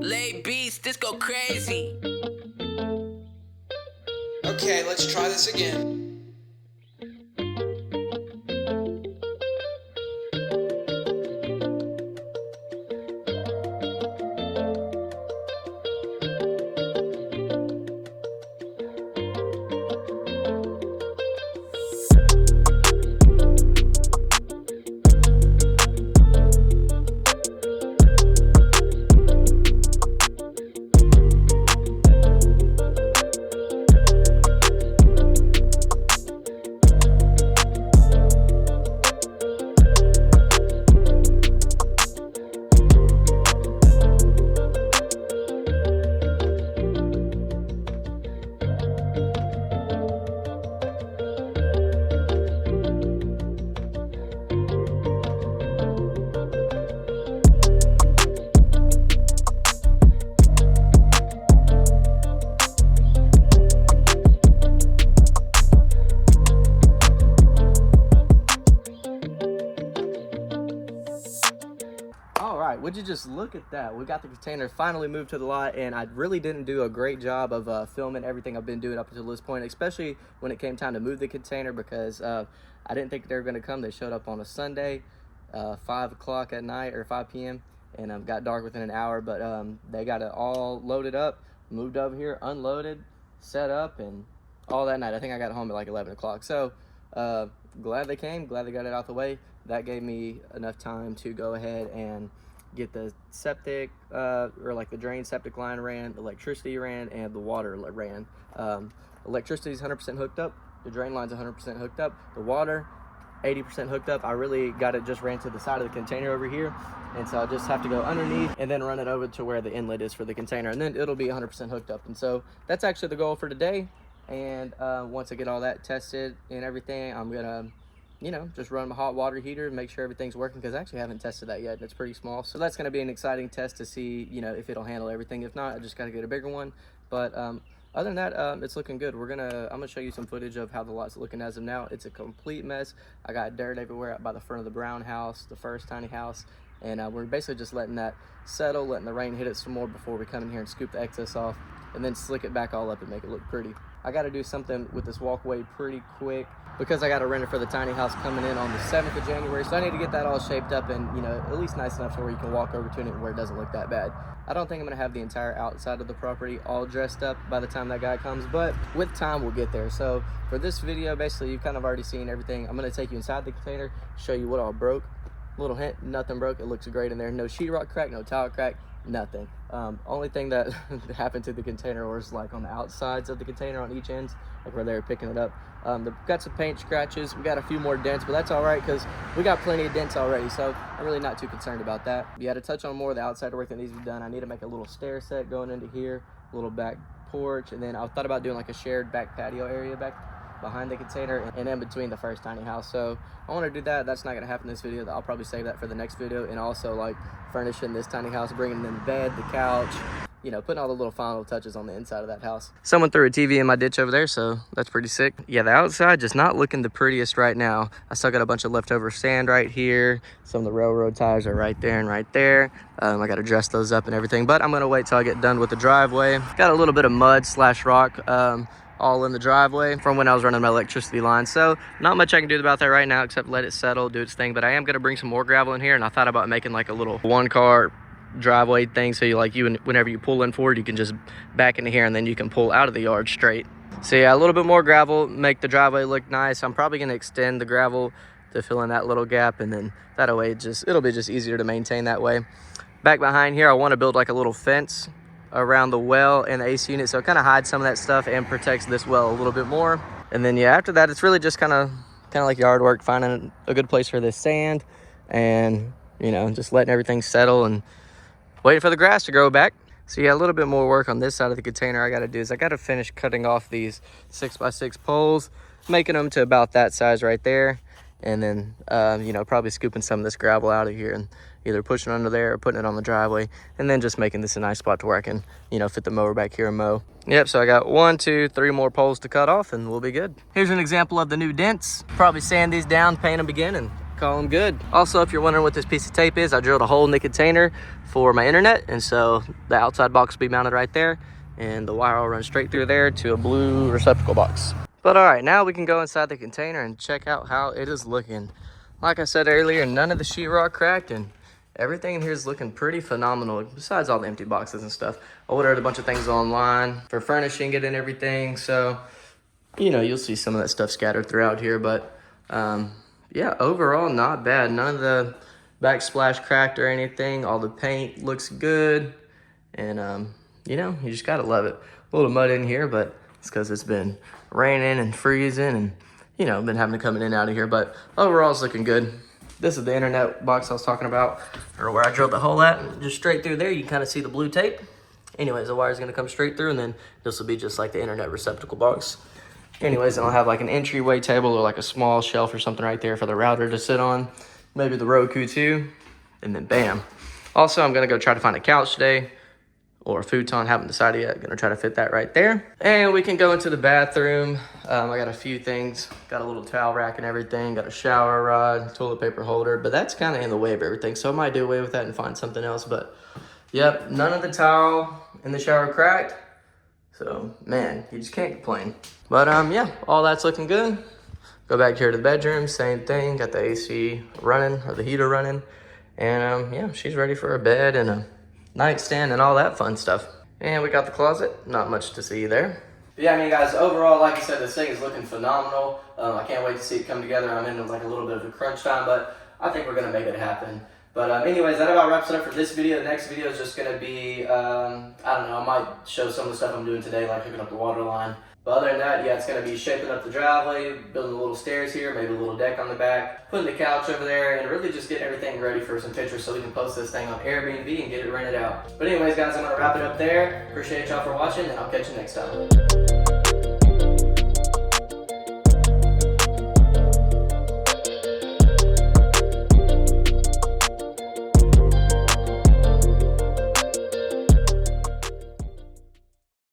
Lay beats, this go crazy. Okay, let's try this again. Would you just look at that? We got the container finally moved to the lot, and I really didn't do a great job of filming everything I've been doing up until this point, especially when it came time to move the container, because I didn't think they were going to come. They showed up on a Sunday, 5 o'clock at night, or 5 p.m., and got dark within an hour, but they got it all loaded up, moved over here, unloaded, set up, and all that night. I think I got home at like 11 o'clock. So glad they came, glad they got it out the way. That gave me enough time to go ahead and get the septic or like the drain septic line ran, the electricity ran, and the water ran. Electricity is 100% hooked up, the drain line's 100% hooked up, the water 80% hooked up. I really got it just ran to the side of the container over here, and so I just have to go underneath and then run it over to where the inlet is for the container, and then it'll be 100% hooked up. And so that's actually the goal for today. And once I get all that tested and everything, I'm gonna just run my hot water heater and make sure everything's working, because I actually haven't tested that yet, and it's pretty small. So that's gonna be an exciting test to see, if it'll handle everything. If not, I just gotta get a bigger one. But other than that, it's looking good. I'm gonna show you some footage of how the lot's looking as of now. It's a complete mess. I got dirt everywhere by the front of the brown house, the first tiny house. And we're basically just letting that settle, letting the rain hit it some more before we come in here and scoop the excess off, and then slick it back all up and make it look pretty. I got to do something with this walkway pretty quick, because I got to rent it for the tiny house coming in on the 7th of January. So I need to get that all shaped up and, at least nice enough so where you can walk over to it where it doesn't look that bad. I don't think I'm going to have the entire outside of the property all dressed up by the time that guy comes, but with time we'll get there. So for this video, basically you've kind of already seen everything. I'm going to take you inside the container, show you what all broke. Little hint, nothing broke. It looks great in there. No sheetrock crack, no tile crack, nothing. Only thing that happened to the container was like on the outsides of the container on each end, like where they were picking it up. Got some paint scratches. We got a few more dents, but that's all right because we got plenty of dents already, so I'm really not too concerned about that. You had to touch on more of the outside work that needs to be done. I need to make a little stair set going into here, a little back porch, and then I thought about doing like a shared back patio area back behind the container and in between the first tiny house. So I want to do that. That's not going to happen in this video. I'll probably save that for the next video, and also like furnishing this tiny house, bringing in the bed, the couch, putting all the little final touches on the inside of that house. Someone threw a TV in my ditch over there, so that's pretty sick. Yeah, the outside just not looking the prettiest right now. I still got a bunch of leftover sand right here. Some of the railroad ties are right there and right there. I got to dress those up and everything, but I'm going to wait till I get done with the driveway. Got a little bit of mud / rock all in the driveway from when I was running my electricity line. So not much I can do about that right now except let it settle, do its thing. But I am going to bring some more gravel in here, and I thought about making like a little 1-car driveway thing, so whenever you pull in forward, you can just back into here and then you can pull out of the yard straight. So yeah, a little bit more gravel, make the driveway look nice. I'm probably going to extend the gravel to fill in that little gap, and then that way it'll be just easier to maintain that way. Back behind here, I want to build like a little fence around the well and the AC unit, so it kind of hides some of that stuff and protects this well a little bit more. And then yeah, after that, it's really just kind of like yard work, finding a good place for this sand, and just letting everything settle and waiting for the grass to grow back. So yeah, a little bit more work on this side of the container I got to do is I got to finish cutting off these 6x6 poles, making them to about that size right there, and then probably scooping some of this gravel out of here and either pushing it under there or putting it on the driveway, and then just making this a nice spot to where I can fit the mower back here and mow. Yep, so I got 1, 2, 3 more poles to cut off and we'll be good. Here's an example of the new dents. Probably sand these down, paint them again, and call them good. Also, if you're wondering what this piece of tape is, I drilled a hole in the container for my internet, and so the outside box will be mounted right there, and the wire will run straight through there to a blue receptacle box. But all right, now we can go inside the container and check out how it is looking. Like I said earlier, none of the sheetrock cracked, and everything in here is looking pretty phenomenal, besides all the empty boxes and stuff. I ordered a bunch of things online for furnishing it and everything, so, you know, you'll see some of that stuff scattered throughout here, but yeah, overall, not bad. None of the backsplash cracked or anything. All the paint looks good, and, you know, you just gotta love it. A little mud in here, but it's because it's been raining and freezing and, you know, been having to come in and out of here, but overall, it's looking good. This is the internet box I was talking about, or where I drilled the hole at. Just straight through there, you can kind of see the blue tape. Anyways, the wire's gonna come straight through, and then this will be just like the internet receptacle box. Anyways, and I'll have like an entryway table or like a small shelf or something right there for the router to sit on. Maybe the Roku too, and then bam. Also, I'm gonna go try to find a couch today, or a futon, haven't decided yet. Gonna try to fit that right there. And we can go into the bathroom. I got a few things. Got a little towel rack and everything. Got a shower rod, toilet paper holder, but that's kind of in the way of everything. So I might do away with that and find something else. But yep, none of the towel in the shower cracked. So man, you just can't complain. But yeah, all that's looking good. Go back here to the bedroom, same thing. Got the AC running, or the heater running. And yeah, she's ready for a bed and a nightstand and all that fun stuff. And we got the closet, not much to see there. But yeah, I mean guys, overall, like I said, this thing is looking phenomenal. I can't wait to see it come together. I'm in like a little bit of a crunch time, but I think we're gonna make it happen. But anyways, that about wraps it up for this video. The next video is just gonna be, I don't know, I might show some of the stuff I'm doing today, like hooking up the water line. But other than that, yeah, it's gonna be shaping up the driveway, building the little stairs here, maybe a little deck on the back, putting the couch over there, and really just getting everything ready for some pictures so we can post this thing on Airbnb and get it rented out. But anyways, guys, I'm gonna wrap it up there. Appreciate y'all for watching, and I'll catch you next time.